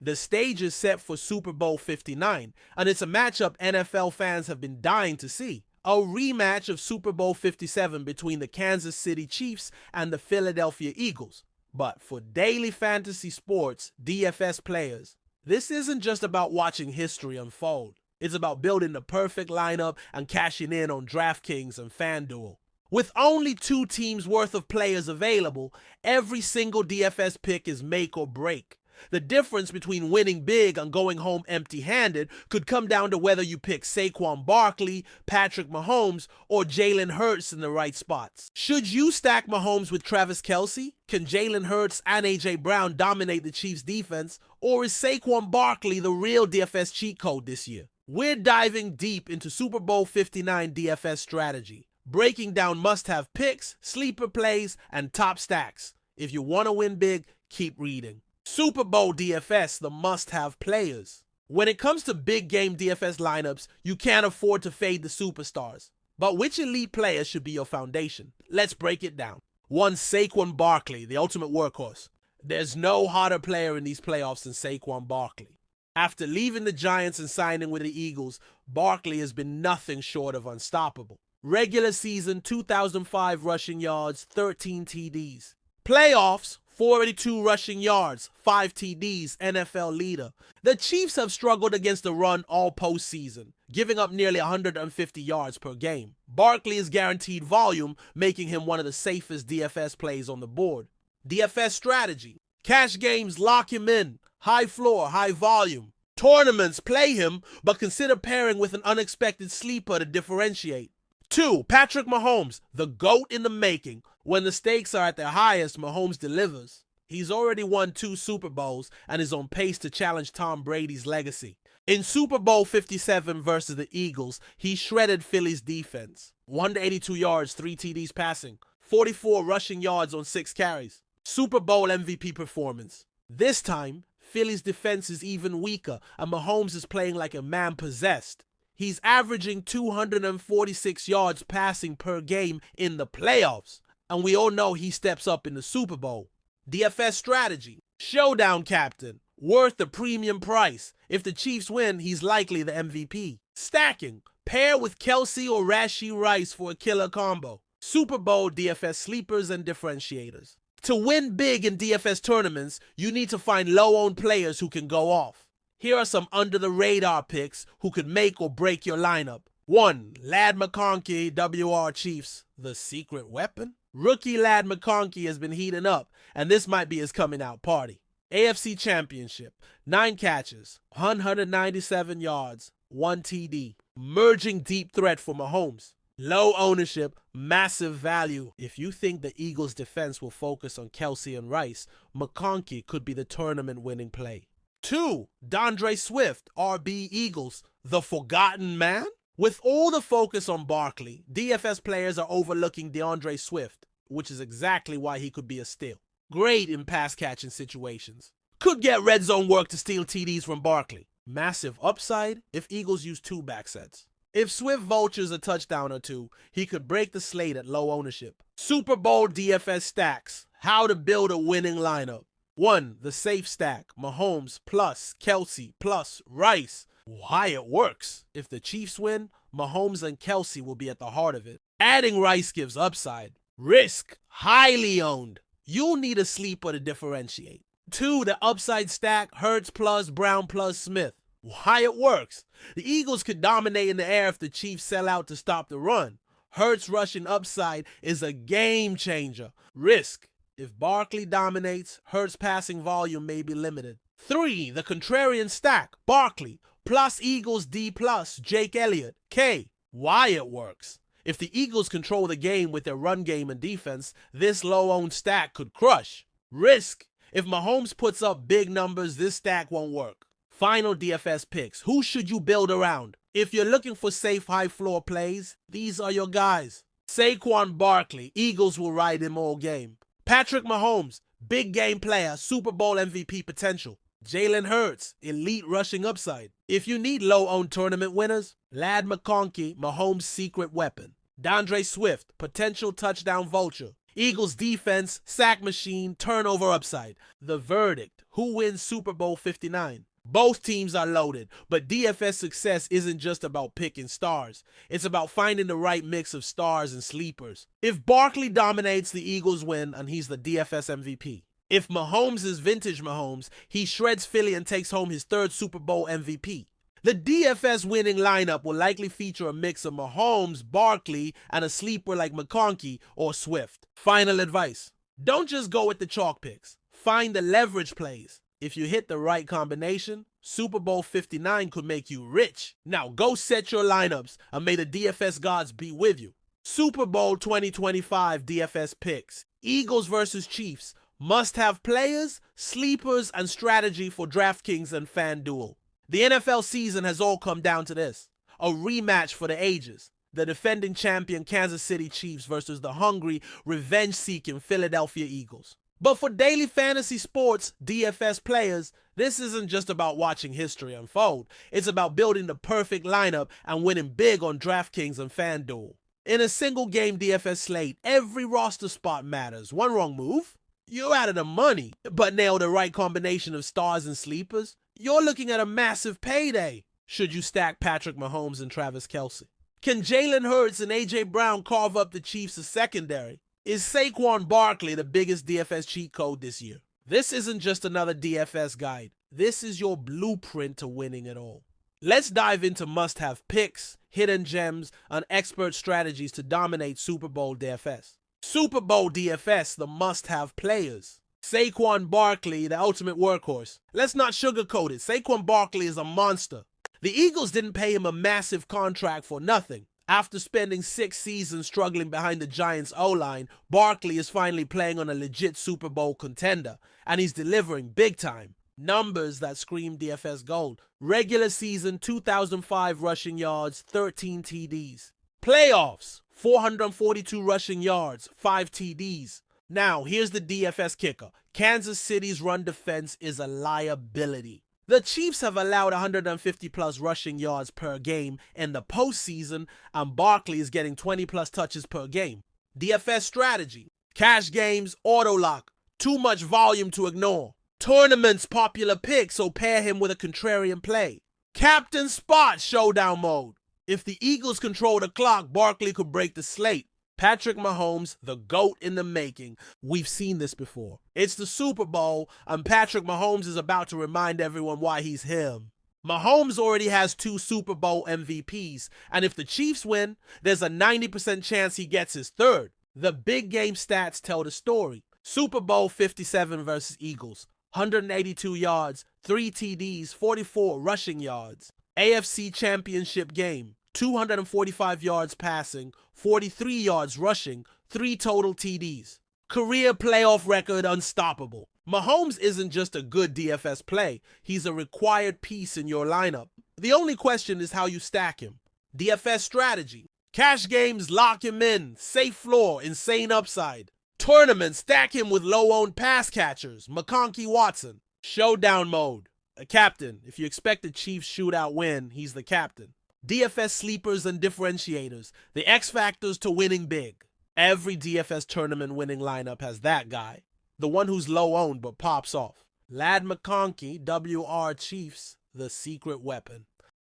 The stage is set for Super Bowl 59, and it's a matchup NFL fans have been dying to see. A rematch of Super Bowl 57 between the Kansas City Chiefs and the Philadelphia Eagles. But for daily fantasy sports DFS players, this isn't just about watching history unfold. It's about building the perfect lineup and cashing in on DraftKings and FanDuel. With only 2 teams worth of players available, every single DFS pick is make or break. The difference between winning big and going home empty-handed could come down to whether you pick Saquon Barkley, Patrick Mahomes, or Jalen Hurts in the right spots. Should you stack Mahomes with Travis Kelce? Can Jalen Hurts and A.J. Brown dominate the Chiefs' defense? Or is Saquon Barkley the real DFS cheat code this year? We're diving deep into Super Bowl 59 DFS strategy, breaking down must-have picks, sleeper plays, and top stacks. If you want to win big, keep reading. Super Bowl DFS, the must-have players. When it comes to big game DFS lineups, you can't afford to fade the superstars. But which elite players should be your foundation? Let's break it down. 1. Saquon Barkley, the ultimate workhorse. There's no hotter player in these playoffs than Saquon Barkley. After leaving the Giants and signing with the Eagles, Barkley has been nothing short of unstoppable. Regular season, 2,005 rushing yards, 13 TDs. Playoffs, 482 rushing yards, 5 TDs, NFL leader. The Chiefs have struggled against the run all postseason, giving up nearly 150 yards per game. Barkley is guaranteed volume, making him one of the safest DFS plays on the board. DFS strategy. Cash games lock him in. High floor, high volume. Tournaments play him, but consider pairing with an unexpected sleeper to differentiate. 2. Patrick Mahomes, the GOAT in the making. When the stakes are at their highest, Mahomes delivers. He's already won 2 Super Bowls and is on pace to challenge Tom Brady's legacy. In Super Bowl 57 versus the Eagles, he shredded Philly's defense. 182 yards, 3 TDs passing, 44 rushing yards on 6 carries. Super Bowl MVP performance. This time, Philly's defense is even weaker and Mahomes is playing like a man possessed. He's averaging 246 yards passing per game in the playoffs. And we all know he steps up in the Super Bowl. DFS strategy. Showdown captain. Worth the premium price. If the Chiefs win, he's likely the MVP. Stacking. Pair with Kelce or Rashee Rice for a killer combo. Super Bowl DFS sleepers and differentiators. To win big in DFS tournaments, you need to find low-owned players who can go off. Here are some under-the-radar picks who could make or break your lineup. 1. Ladd McConkey, WR Chiefs, the secret weapon? Rookie Ladd McConkey has been heating up, and this might be his coming-out party. AFC Championship, 9 catches, 197 yards, 1 TD. Emerging deep threat for Mahomes. Low ownership, massive value. If you think the Eagles' defense will focus on Kelce and Rice, McConkey could be the tournament-winning play. 2. DeAndre Swift, RB Eagles, the forgotten man? With all the focus on Barkley, DFS players are overlooking DeAndre Swift, which is exactly why he could be a steal. Great in pass-catching situations. Could get red zone work to steal TDs from Barkley. Massive upside if Eagles use 2 back sets. If Swift vultures a touchdown or 2, he could break the slate at low ownership. Super Bowl DFS stacks. How to build a winning lineup. 1. The safe stack. Mahomes plus Kelce plus Rice. Why it works. If the Chiefs win, Mahomes and Kelce will be at the heart of it. Adding Rice gives upside. Risk. Highly owned. You'll need a sleeper to differentiate. 2. The upside stack. Hurts plus Brown plus Smith. Why it works. The Eagles could dominate in the air if the Chiefs sell out to stop the run. Hurts rushing upside is a game changer. Risk. If Barkley dominates, Hurts passing volume may be limited. 3. The contrarian stack. Barkley plus Eagles D plus Jake Elliott. K. Why it works. If the Eagles control the game with their run game and defense, this low-owned stack could crush. Risk. If Mahomes puts up big numbers, this stack won't work. Final DFS picks. Who should you build around? If you're looking for safe high-floor plays, these are your guys. Saquon Barkley. Eagles will ride him all game. Patrick Mahomes. Big game player. Super Bowl MVP potential. Jalen Hurts. Elite rushing upside. If you need low-owned tournament winners, Ladd McConkey. Mahomes' secret weapon. DeAndre Swift. Potential touchdown vulture. Eagles defense, sack machine, turnover upside. The verdict: who wins Super Bowl 59? Both teams are loaded, but DFS success isn't just about picking stars. It's about finding the right mix of stars and sleepers. If Barkley dominates, the Eagles win, and he's the DFS MVP. If Mahomes is vintage Mahomes, he shreds Philly and takes home his third Super Bowl MVP. The DFS winning lineup will likely feature a mix of Mahomes, Barkley, and a sleeper like McConkey or Swift. Final advice: don't just go with the chalk picks. Find the leverage plays. If you hit the right combination, Super Bowl 59 could make you rich. Now go set your lineups, and may the DFS gods be with you. Super Bowl 2025 DFS Picks. Eagles versus Chiefs. Must-have players, sleepers, and strategy for DraftKings and FanDuel. The NFL season has all come down to this: a rematch for the ages. The defending champion Kansas City Chiefs versus the hungry, revenge-seeking Philadelphia Eagles. But for daily fantasy sports DFS players, this isn't just about watching history unfold. It's about building the perfect lineup and winning big on DraftKings and FanDuel. In a single game DFS slate, every roster spot matters. One wrong move, you're out of the money. But nail the right combination of stars and sleepers, you're looking at a massive payday. Should you stack Patrick Mahomes and Travis Kelce? Can Jalen Hurts and A.J. Brown carve up the Chiefs' secondary? Is Saquon Barkley the biggest DFS cheat code this year? This isn't just another DFS guide. This is your blueprint to winning it all. Let's dive into must-have picks, hidden gems, and expert strategies to dominate Super Bowl DFS. Super Bowl DFS, the must-have players. Saquon Barkley, the ultimate workhorse. Let's not sugarcoat it. Saquon Barkley is a monster. The Eagles didn't pay him a massive contract for nothing. After spending 6 seasons struggling behind the Giants' O-line, Barkley is finally playing on a legit Super Bowl contender, and he's delivering big time. Numbers that scream DFS gold. Regular season, 2,005 rushing yards, 13 TDs. Playoffs, 442 rushing yards, 5 TDs. Now, here's the DFS kicker. Kansas City's run defense is a liability. The Chiefs have allowed 150-plus rushing yards per game in the postseason, and Barkley is getting 20-plus touches per game. DFS strategy: cash games, auto lock, too much volume to ignore. Tournaments, popular pick, so pair him with a contrarian play. Captain spot, showdown mode. If the Eagles control the clock, Barkley could break the slate. Patrick Mahomes, the GOAT in the making. We've seen this before. It's the Super Bowl, and Patrick Mahomes is about to remind everyone why he's him. Mahomes already has 2 Super Bowl MVPs, and if the Chiefs win, there's a 90% chance he gets his third. The big game stats tell the story. Super Bowl 57 versus Eagles. 182 yards, 3 TDs, 44 rushing yards. AFC Championship game. 245 yards passing, 43 yards rushing, 3 total TDs. Career playoff record unstoppable. Mahomes isn't just a good DFS play, he's a required piece in your lineup. The only question is how you stack him. DFS strategy: cash games, lock him in, safe floor, insane upside. Tournaments, stack him with low-owned pass catchers, McConkey, Watson. Showdown mode: a captain. If you expect a Chiefs shootout win, he's the captain. DFS sleepers and differentiators, the X factors to winning big. Every DFS tournament winning lineup has that guy, the one who's low owned but pops off. Lad McConkey, WR Chiefs, the secret weapon.